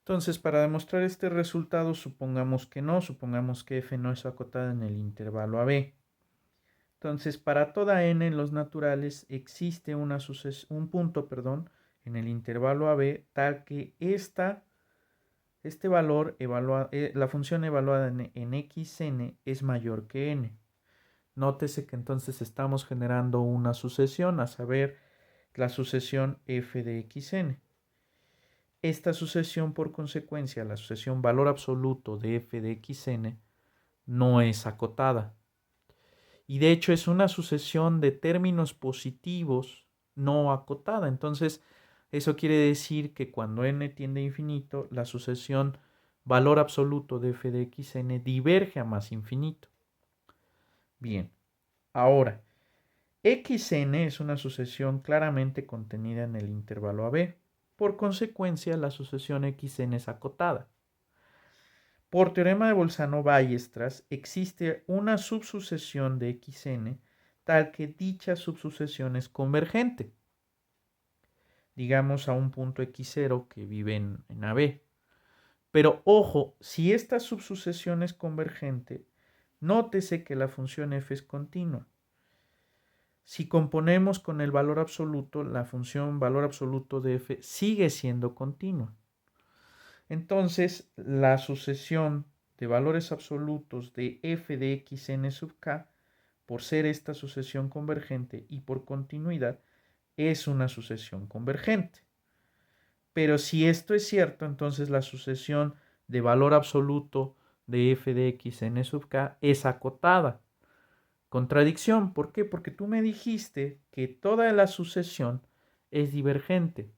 Entonces, para demostrar este resultado, supongamos que f no es acotada en el intervalo AB. Entonces, para toda n en los naturales existe un punto, en el intervalo AB tal que este valor, la función evaluada en xn es mayor que n. Nótese que entonces estamos generando una sucesión, a saber, la sucesión f de xn. Esta sucesión, por consecuencia, la sucesión valor absoluto de f de xn, no es acotada. Y de hecho es una sucesión de términos positivos no acotada. Entonces, eso quiere decir que cuando n tiende a infinito, la sucesión valor absoluto de f de xn diverge a más infinito. Bien, ahora, xn es una sucesión claramente contenida en el intervalo AB. Por consecuencia, la sucesión xn es acotada. Por teorema de Bolzano-Ballestras, existe una subsucesión de xn tal que dicha subsucesión es convergente, digamos a un punto x0 que vive en AB. Pero ojo, si esta subsucesión es convergente, nótese que la función f es continua. Si componemos con el valor absoluto, la función valor absoluto de f sigue siendo continua. Entonces, la sucesión de valores absolutos de f de xn sub k, por ser esta sucesión convergente y por continuidad, es una sucesión convergente. Pero si esto es cierto, entonces la sucesión de valor absoluto de f de xn sub k es acotada. Contradicción, ¿por qué? Porque tú me dijiste que toda la sucesión es divergente.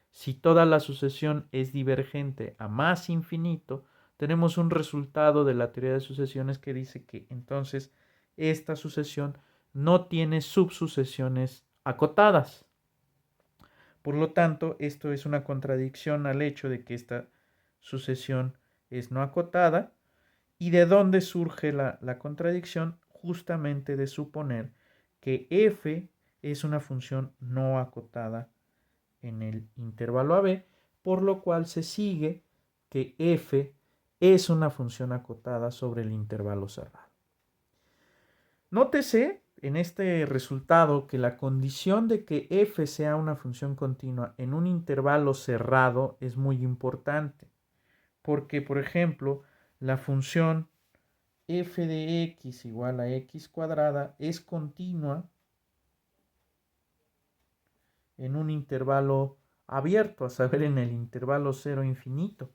Si toda la sucesión es divergente a más infinito, tenemos un resultado de la teoría de sucesiones que dice que entonces esta sucesión no tiene subsucesiones acotadas. Por lo tanto, esto es una contradicción al hecho de que esta sucesión es no acotada. ¿Y de dónde surge la contradicción? Justamente de suponer que f es una función no acotada en el intervalo AB, por lo cual se sigue que f es una función acotada sobre el intervalo cerrado. Nótese en este resultado que la condición de que f sea una función continua en un intervalo cerrado es muy importante, porque, por ejemplo, la función f de x igual a x cuadrada es continua en un intervalo abierto, a saber, en el intervalo 0 infinito.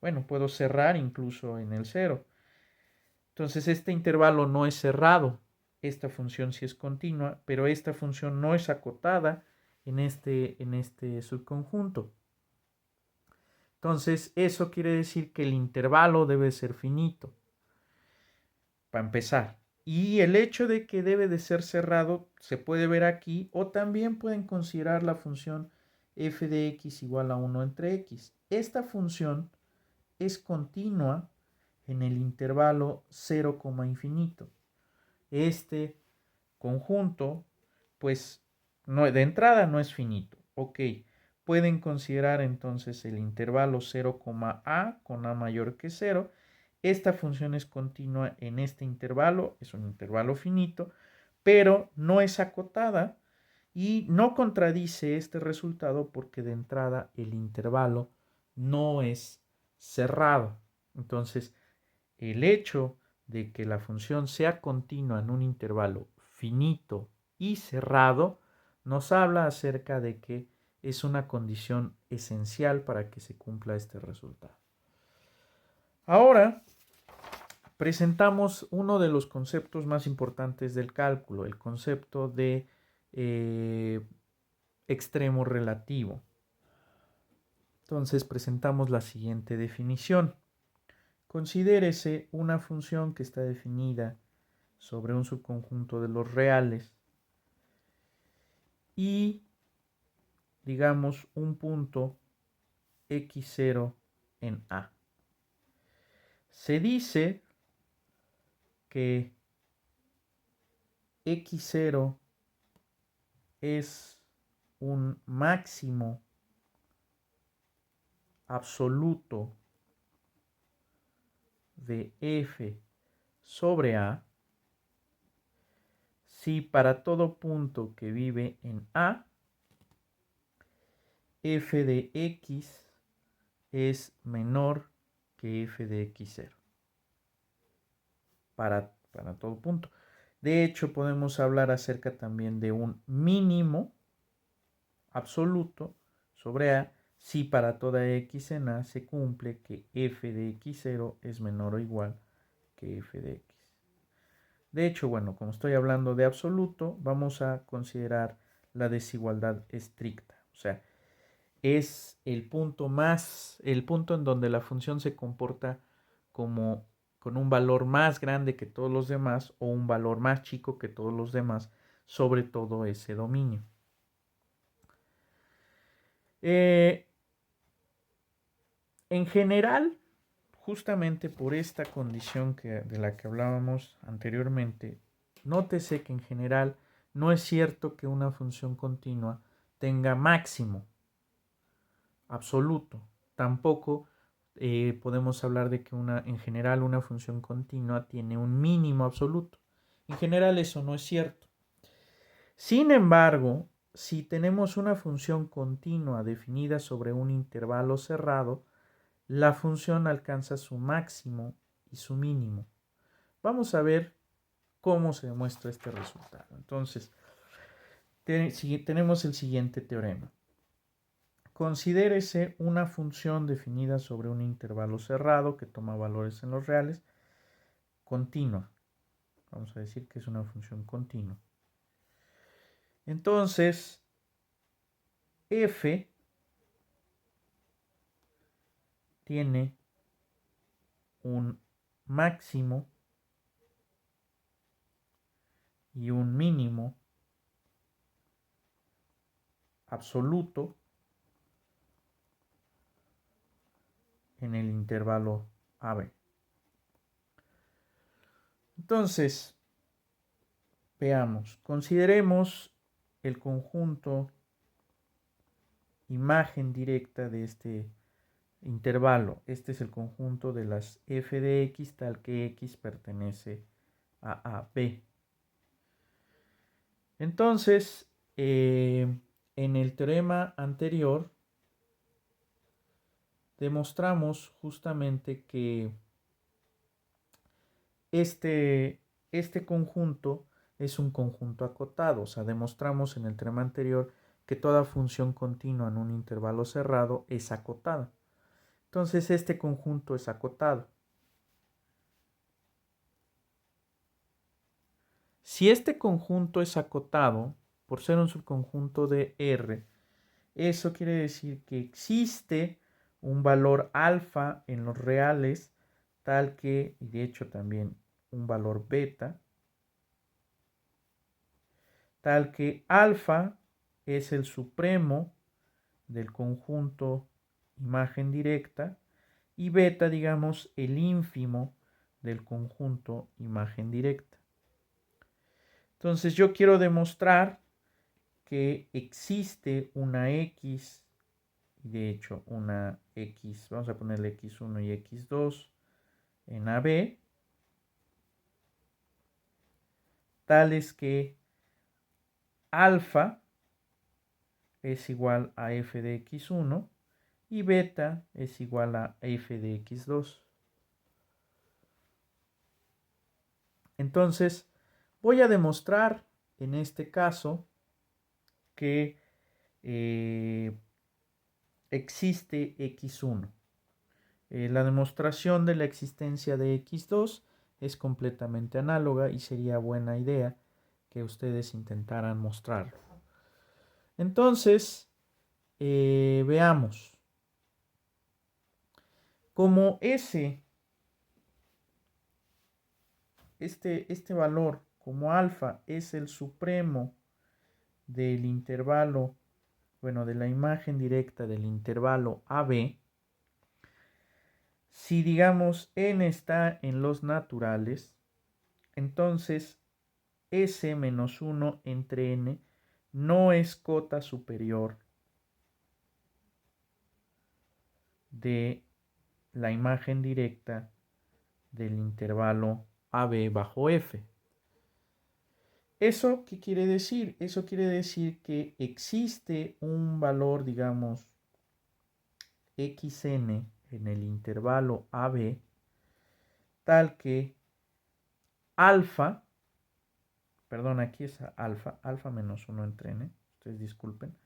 Bueno, puedo cerrar incluso en el 0. Entonces, este intervalo no es cerrado. Esta función sí es continua, pero esta función no es acotada en este subconjunto. Entonces, eso quiere decir que el intervalo debe ser finito, para empezar. Y el hecho de que debe de ser cerrado se puede ver aquí, o también pueden considerar la función f de x igual a 1 entre x. Esta función es continua en el intervalo 0, infinito. Este conjunto, pues no, de entrada no es finito. Ok, pueden considerar entonces el intervalo 0, a con a mayor que 0. Esta función es continua en este intervalo, es un intervalo finito, pero no es acotada y no contradice este resultado porque de entrada el intervalo no es cerrado. Entonces, el hecho de que la función sea continua en un intervalo finito y cerrado nos habla acerca de que es una condición esencial para que se cumpla este resultado. Ahora presentamos uno de los conceptos más importantes del cálculo, el concepto de extremo relativo. Entonces presentamos la siguiente definición. Considérese una función que está definida sobre un subconjunto de los reales y digamos un punto x0 en A. Se dice que x0 es un máximo absoluto de f sobre a si para todo punto que vive en a, f de x es menor que f de x0. Para todo punto. De hecho, podemos hablar acerca también de un mínimo absoluto sobre a si para toda x en a se cumple que f de x0 es menor o igual que f de x. De hecho, bueno, como estoy hablando de absoluto, vamos a considerar la desigualdad estricta. O sea, es el punto en donde la función se comporta como con un valor más grande que todos los demás o un valor más chico que todos los demás sobre todo ese dominio. En general, justamente por esta condición de la que hablábamos anteriormente, nótese que en general no es cierto que una función continua tenga máximo absoluto. Tampoco podemos hablar de que en general una función continua tiene un mínimo absoluto. En general eso no es cierto. Sin embargo, si tenemos una función continua definida sobre un intervalo cerrado, la función alcanza su máximo y su mínimo. Vamos a ver cómo se demuestra este resultado. Entonces, tenemos el siguiente teorema. Considérese una función definida sobre un intervalo cerrado que toma valores en los reales, continua. Vamos a decir que es una función continua. Entonces, f tiene un máximo y un mínimo absoluto en el intervalo AB. Entonces, veamos, consideremos el conjunto imagen directa de este intervalo. Este es el conjunto de las f de x tal que x pertenece a AB. Entonces, en el teorema anterior demostramos justamente que este conjunto es un conjunto acotado. O sea, demostramos en el teorema anterior que toda función continua en un intervalo cerrado es acotada. Entonces, este conjunto es acotado. Si este conjunto es acotado, por ser un subconjunto de R, eso quiere decir que existe un valor alfa en los reales, tal que, y de hecho también un valor beta, tal que alfa es el supremo del conjunto imagen directa y beta, digamos, el ínfimo del conjunto imagen directa. Entonces yo quiero demostrar que existe una X, de hecho una X, vamos a ponerle X1 y X2 en AB, tales que alfa es igual a f de x1 y beta es igual a f de x2. Entonces, voy a demostrar en este caso que existe x1. La demostración de la existencia de x2 es completamente análoga y sería buena idea que ustedes intentaran mostrarlo. Entonces, veamos. Como este valor, como alfa, es el supremo del intervalo, bueno, de la imagen directa del intervalo AB, si digamos n está en los naturales, entonces S menos 1 entre n no es cota superior de la imagen directa del intervalo AB bajo F. ¿Eso qué quiere decir? Eso quiere decir que existe un valor, digamos, xn en el intervalo AB, tal que alfa, perdón, aquí es alfa menos 1 entre n, ustedes disculpen,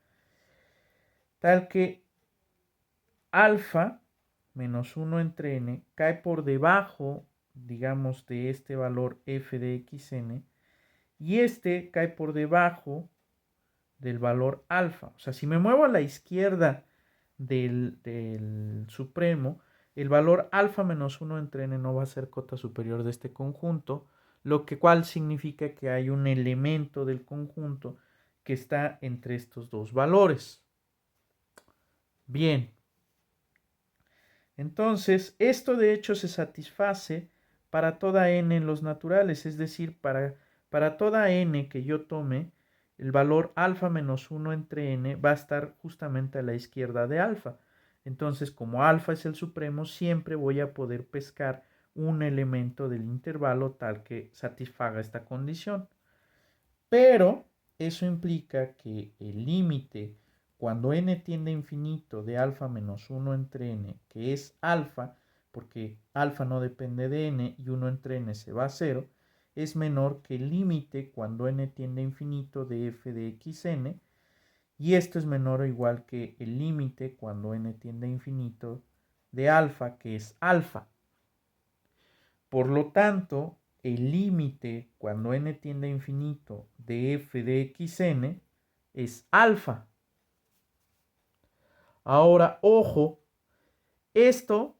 tal que alfa menos 1 entre n cae por debajo, digamos, de este valor f de xn, y este cae por debajo del valor alfa. O sea, si me muevo a la izquierda del supremo, el valor alfa menos 1 entre n no va a ser cota superior de este conjunto, lo que cual significa que hay un elemento del conjunto que está entre estos dos valores. Bien. Entonces, esto de hecho se satisface para toda n en los naturales, es decir, para toda n que yo tome, el valor alfa menos 1 entre n va a estar justamente a la izquierda de alfa. Entonces, como alfa es el supremo, siempre voy a poder pescar un elemento del intervalo tal que satisfaga esta condición. Pero eso implica que el límite cuando n tiende a infinito de alfa menos 1 entre n, que es alfa, porque alfa no depende de n y 1 entre n se va a 0, es menor que el límite cuando n tiende a infinito de f de xn, y esto es menor o igual que el límite cuando n tiende a infinito de alfa, que es alfa. Por lo tanto, el límite cuando n tiende a infinito de f de xn es alfa. Ahora, ojo, esto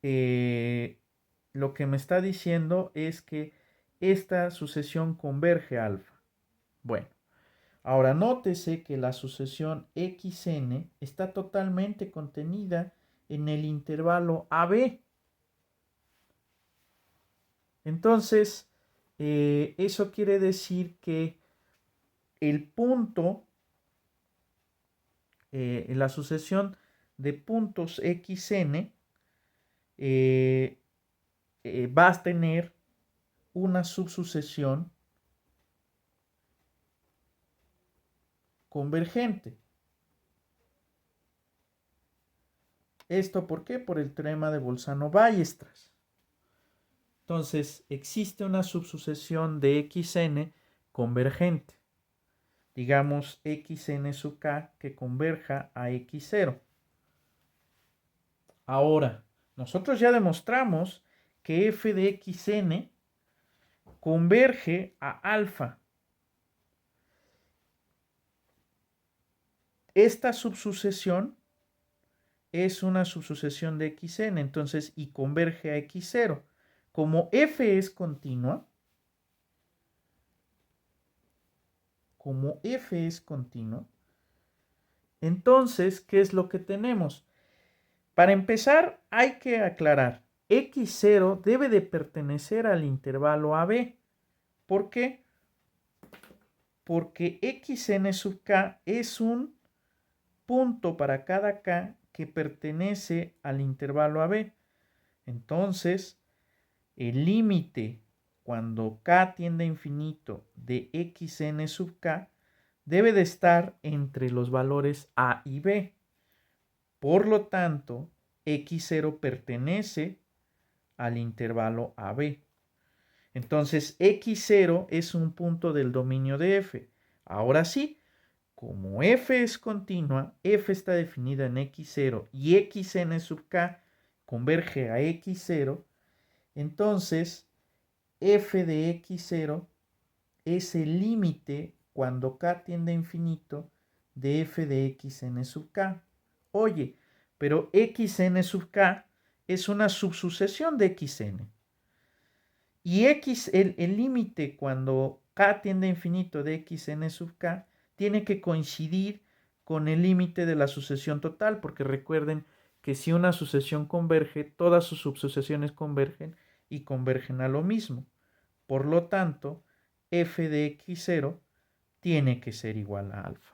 lo que me está diciendo es que esta sucesión converge a alfa. Bueno, ahora nótese que la sucesión xn está totalmente contenida en el intervalo AB. Entonces, eso quiere decir que el punto, la sucesión de puntos xn va a tener una subsucesión convergente. ¿Esto por qué? Por el teorema de Bolzano-Weierstrass. Entonces, existe una subsucesión de xn convergente. Digamos xn sub k que converja a x0. Ahora, nosotros ya demostramos que f de xn converge a alfa. Esta subsucesión es una subsucesión de xn, entonces, y converge a x0. Como f es continua, entonces, ¿qué es lo que tenemos? Para empezar, hay que aclarar, x0 debe de pertenecer al intervalo AB. ¿Por qué? Porque xn sub k es un punto para cada k que pertenece al intervalo AB. Entonces, el límite cuando k tiende a infinito de xn sub k debe de estar entre los valores a y b. Por lo tanto, x0 pertenece al intervalo AB. Entonces, x0 es un punto del dominio de f. Ahora sí, como f es continua, f está definida en x0 y xn sub k converge a x0, entonces f de x0 es el límite cuando k tiende a infinito de f de xn sub k. Oye, pero xn sub k es una subsucesión de xn. Y el límite cuando k tiende a infinito de xn sub k tiene que coincidir con el límite de la sucesión total, porque recuerden que si una sucesión converge, todas sus subsucesiones convergen y convergen a lo mismo. Por lo tanto, f de x0 tiene que ser igual a alfa.